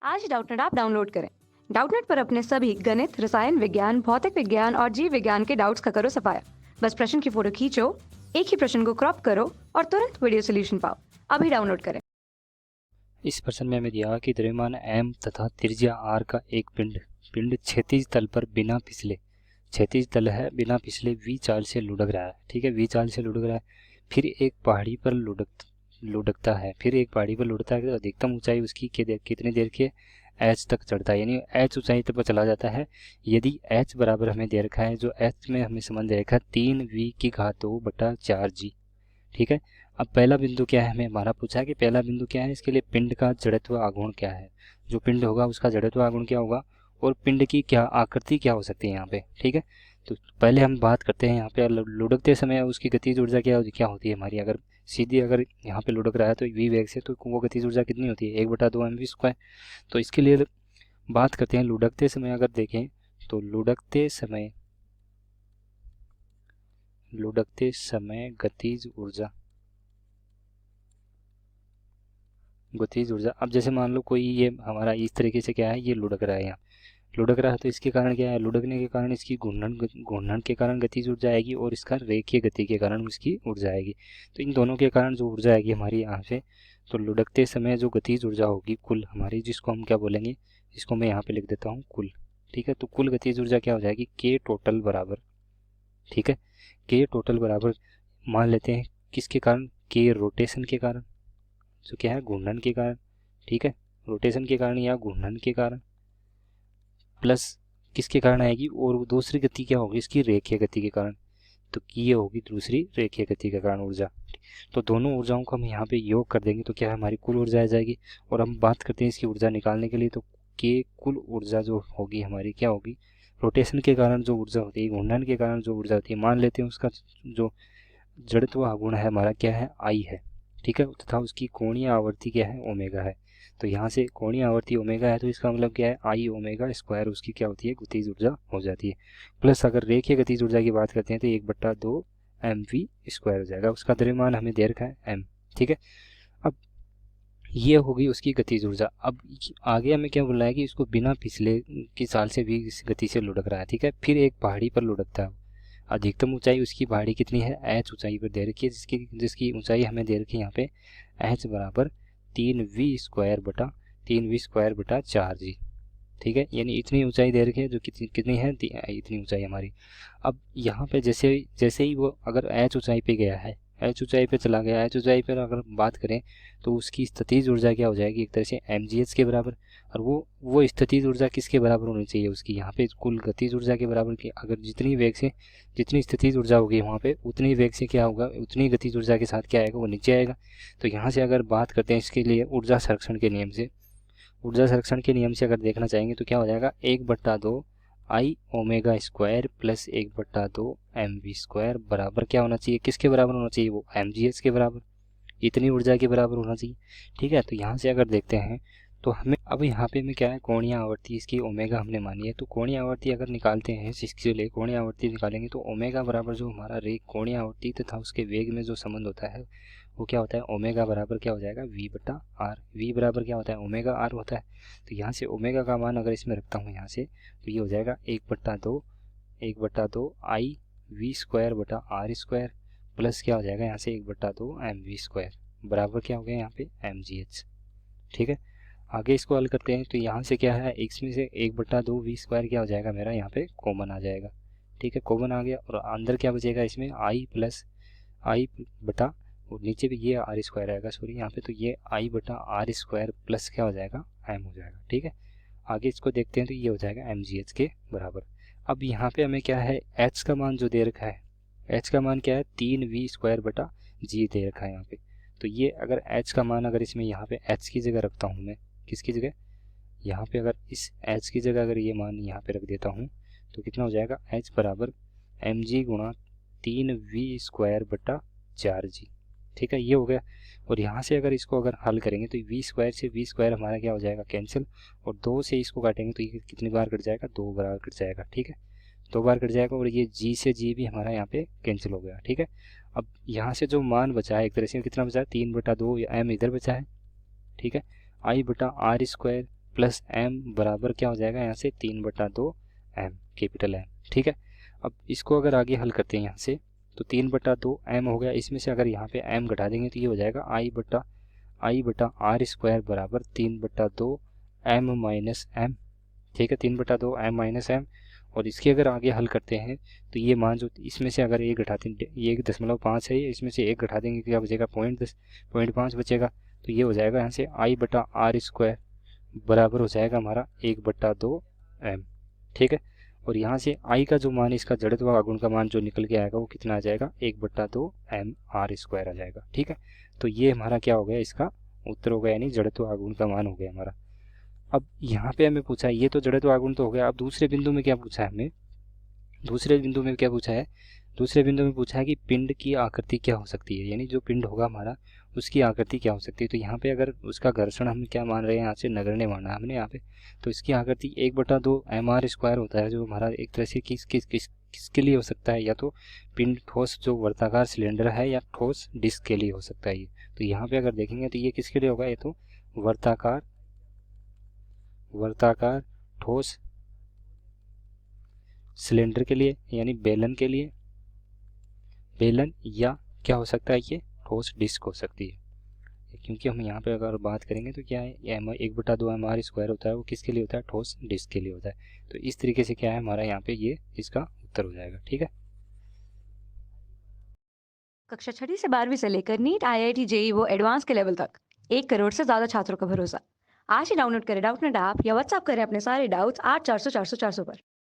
आज Doubtnut app download करें। Doubtnut पर अपने सभी गणित, रसायन विज्ञान, भौतिक विज्ञान और जीव विज्ञान के डाउट्स का करो सफाया। बस प्रश्न की फोटो खींचो, एक ही प्रश्न को क्रॉप करो और तुरंत वीडियो सोल्यूशन पाओ। अभी डाउनलोड करें। इस प्रश्न में हमें दिया कि द्रव्यमान m तथा त्रिज्या r का एक पिंड क्षैतिज तल पर बिना फिसले, क्षैतिज तल है, बिना फिसले v चाल से लुढ़क रहा है। ठीक है, v चाल से लुढ़क रहा है। फिर एक पहाड़ी पर लुढ़कता है, फिर एक पहाड़ी पर लुढ़कता है। तो अधिकतम ऊंचाई उसकी कितनी देर के h तक चढ़ता है, यानी h ऊंचाई तक चला जाता है। यदि h बराबर हमें दे रखा है, जो h में हमें संबंध दे रखा है 3v⁴/4g। ठीक है, अब पहला बिंदु क्या है, हमें हमारा पूछा है कि पहला बिंदु क्या है, इसके लिए पिंड का जड़त्व आघूर्ण क्या है। जो पिंड होगा उसका जड़त्व आघूर्ण क्या होगा और पिंड की क्या आकृति क्या हो सकती है यहाँ पे। ठीक है, तो पहले हम बात करते हैं यहाँ पे लुढ़कते समय उसकी गतिज ऊर्जा क्या होती है हमारी। अगर सीधी अगर यहाँ पे लुढ़क रहा है तो v वेग से, तो वो गतिज ऊर्जा कितनी होती है 1/2 mv²। तो इसके लिए बात करते हैं लुढ़कते समय। अगर देखें तो लुढ़कते समय गतिज ऊर्जा। अब जैसे मान लो कोई ये हमारा इस तरीके से क्या है, ये लुढ़क रहा है, यहाँ लुढ़क रहा है, तो इसके कारण क्या है, लुढ़कने के कारण इसकी घूर्णन के कारण गतिज ऊर्जा आएगी और इसका रेखीय गति के कारण इसकी ऊर्जा आएगी। तो इन दोनों के कारण जो ऊर्जा आएगी हमारी यहाँ से, तो लुढ़कते समय जो गतिज ऊर्जा होगी कुल हमारी, जिसको हम क्या बोलेंगे, इसको मैं यहाँ पे लिख देता हूँ कुल। ठीक है, तो कुल गतिज ऊर्जा क्या हो जाएगी k टोटल बराबर। ठीक है, k टोटल बराबर मान लेते हैं किसके कारण, k रोटेशन के कारण, जो क्या है घूर्णन के कारण। ठीक है, रोटेशन के कारण या घूर्णन के कारण, प्लस किसके कारण आएगी, और दूसरी गति क्या होगी इसकी रेखीय गति के कारण। तो ये होगी दूसरी रेखीय गति के कारण ऊर्जा। तो दोनों ऊर्जाओं को हम यहाँ पे योग कर देंगे तो क्या है हमारी कुल ऊर्जा आ जाएगी। और हम बात करते हैं इसकी ऊर्जा निकालने के लिए, तो के कुल ऊर्जा जो होगी हमारी क्या होगी, रोटेशन के कारण जो ऊर्जा होती है, घूर्णन के कारण जो ऊर्जा होती है, मान लेते हैं उसका जो जड़त्व आघूर्ण है हमारा क्या है, आई है। ठीक है, तथा उसकी कोणीय आवर्ती क्या है, ओमेगा है। तो यहाँ से कोणीय आवर्ती ओमेगा है, तो इसका मतलब क्या है, आई ओमेगा स्क्वायर उसकी क्या होती है, गतिज ऊर्जा हो जाती है। प्लस अगर रेखीय गतिज ऊर्जा की बात करते हैं तो 1/2 mv² हो जाएगा। उसका द्रव्यमान हमें दे रखा है m। ठीक है, अब ये होगी उसकी गतिज ऊर्जा। अब आगे हमें क्या बोला है कि इसको बिना फिसले की चाल से भी इस गति से लुढ़क रहा है। ठीक है, फिर एक पहाड़ी पर लुढ़कता है। अधिकतम ऊंचाई उसकी पहाड़ी कितनी है, h ऊंचाई पर दे रखी है, जिसकी ऊंचाई हमें दे रखी है यहाँ पे h बराबर 3v²/4g। ठीक है, यानी इतनी ऊंचाई दे रखी है, जो कितनी है, इतनी ऊंचाई हमारी। अब यहाँ पे जैसे ही वो अगर h ऊंचाई पे गया है, h ऊंचाई पे चला गया, h ऊंचाई पर अगर बात करें तो उसकी स्थितिज ऊर्जा क्या हो जाएगी, एक तरह से mgh के बराबर। और वो स्थितिज ऊर्जा किसके बराबर होनी चाहिए, उसकी यहाँ पे कुल गतिज ऊर्जा के बराबर की। अगर जितनी स्थितिज ऊर्जा होगी वहाँ पे, उतनी वेग से क्या होगा, उतनी गतिज ऊर्जा के साथ क्या आएगा, वो नीचे आएगा। तो यहाँ से अगर बात करते हैं इसके लिए ऊर्जा संरक्षण के नियम से अगर देखना चाहेंगे तो क्या हो जाएगा, 1/2 आई ओमेगा स्क्वायर प्लस 1/2 mv² बराबर क्या होना चाहिए, किसके बराबर होना चाहिए, वो mgh के बराबर, इतनी ऊर्जा के बराबर होना चाहिए। ठीक है, तो यहाँ से अगर देखते हैं तो हमें अब यहाँ पे हमें क्या है, कोणीय आवर्ती इसकी ओमेगा हमने मानी है। तो कोणीय आवर्ती अगर निकालते हैं, इसके लिए कोणीय आवर्ती निकालेंगे तो ओमेगा बराबर जो हमारा कोणीय आवर्ती तथा उसके वेग में जो संबंध होता है वो क्या होता है, ओमेगा बराबर क्या हो जाएगा, v/r। v बराबर क्या होता है, ओमेगा r होता है। तो यहाँ से ओमेगा का मान अगर इसमें रखता हूँ यहाँ से, तो ये हो जाएगा 1/2 आई v²/r² प्लस क्या हो जाएगा यहाँ से 1/2 mv² बराबर क्या हो गया यहाँ पे mgh। ठीक है, आगे इसको हल करते हैं तो यहाँ से क्या है, इसमें से 1/2 v² क्या हो जाएगा मेरा, यहाँ पे कॉमन आ जाएगा। ठीक है, कॉमन आ गया और अंदर क्या बचेगा इसमें, आई बटा, और नीचे भी ये r² आएगा, सॉरी यहाँ पे, तो ये i/r² प्लस क्या हो जाएगा, m हो जाएगा। ठीक है, आगे इसको देखते हैं तो ये हो जाएगा mgh के बराबर। अब यहाँ पे हमें क्या है, h का मान जो दे रखा है, h का मान क्या है, 3v²/g दे रखा है यहाँ पे। तो ये अगर h का मान अगर इसमें यहाँ पे h की जगह रखता हूँ मैं, किसकी जगह, यहाँ पे अगर इस h की जगह अगर ये मान यहाँ पे रख देता हूँ तो कितना हो जाएगा, h बराबर mg गुणा 3v²/4g। ठीक है, ये हो गया। और यहाँ से अगर इसको अगर हल करेंगे तो v² से v² हमारा क्या हो जाएगा, कैंसिल, और 2 से इसको काटेंगे तो ये कितनी बार कट जाएगा, 2 बार कट जाएगा। ठीक है, 2 बार कट जाएगा और ये g से g भी हमारा यहाँ पे कैंसिल हो गया। ठीक है, अब यहाँ से जो मान बचा है एक तरह से कितना बचा है, 3/2 m इधर बचा है। ठीक है, i/r² प्लस एम बराबर क्या हो जाएगा यहाँ से 3/2 एम, कैपिटल एम। ठीक है, अब इसको अगर आगे हल करते हैं यहाँ से तो 3/2 एम हो गया, इसमें से अगर यहाँ पे एम घटा देंगे तो ये हो जाएगा आई बटा आर स्क्वायर बराबर 3/2 एम माइनस एम। ठीक है, 3/2 एम माइनस एम। और इसके अगर आगे हल करते हैं तो ये मान जो इसमें से अगर एक घटाते हैं, ये 1.5 है, इसमें से एक घटा देंगे क्या बचेगा 0.5 बचेगा। तो ये हो जाएगा यहाँ से आई बटा आर स्क्वायर बराबर हो जाएगा हमारा 1/2 एम। ठीक है, और यहाँ से आई का जो मान, इसका जड़त्व आघूर्ण का मान जो निकल के आएगा वो कितना आ जाएगा 1/2 एम आर स्क्वायर आ जाएगा। ठीक है, तो ये हमारा क्या हो गया, इसका उत्तर हो गया, यानी जड़त्व आघूर्ण का मान हो गया हमारा। अब यहाँ पे हमें पूछा है, ये तो जड़त्व आघूर्ण तो हो गया। अब दूसरे बिंदु में क्या पूछा है हमें, दूसरे बिंदु में क्या पूछा है, दूसरे बिंदु में पूछा है कि पिंड की आकृति क्या हो सकती है, यानी जो पिंड होगा हमारा उसकी आकृति क्या हो सकती है। तो यहाँ पे अगर उसका घर्षण हम क्या मान रहे हैं, यहाँ से नगण्य माना हमने यहाँ पे, तो इसकी आकृति 1/2 एम आर स्क्वायर होता है, जो हमारा एक तरह से किसके लिए हो सकता है, या तो पिंड ठोस जो वर्ताकार सिलेंडर है या ठोस डिस्क के लिए हो सकता है ये। तो यहाँ पे अगर देखेंगे तो ये किसके लिए होगा, ये तो वर्ताकार ठोस सिलेंडर के लिए, यानी बेलन के लिए, बेलन, या क्या हो सकता है ये ठोस डिस्क हो सकती है। क्योंकि हम यहाँ पे अगर बात करेंगे तो क्या है, एम 1/2 एम आर स्क्वायर होता है, वो किसके लिए होता है, ठोस डिस्क के लिए होता है। तो इस तरीके से क्या है हमारा यहाँ पे ये इसका उत्तर हो जाएगा। ठीक है, कक्षा 6वीं से 12वीं से लेकर नीट, IIT, JEE वो एडवांस के लेवल तक 1 करोड़ से ज्यादा छात्रों का भरोसा। आज ही डाउनलोड करें डाउटनेट ऐप या व्हाट्सएप करें अपने सारे डाउट्स 8400 400 400 पर।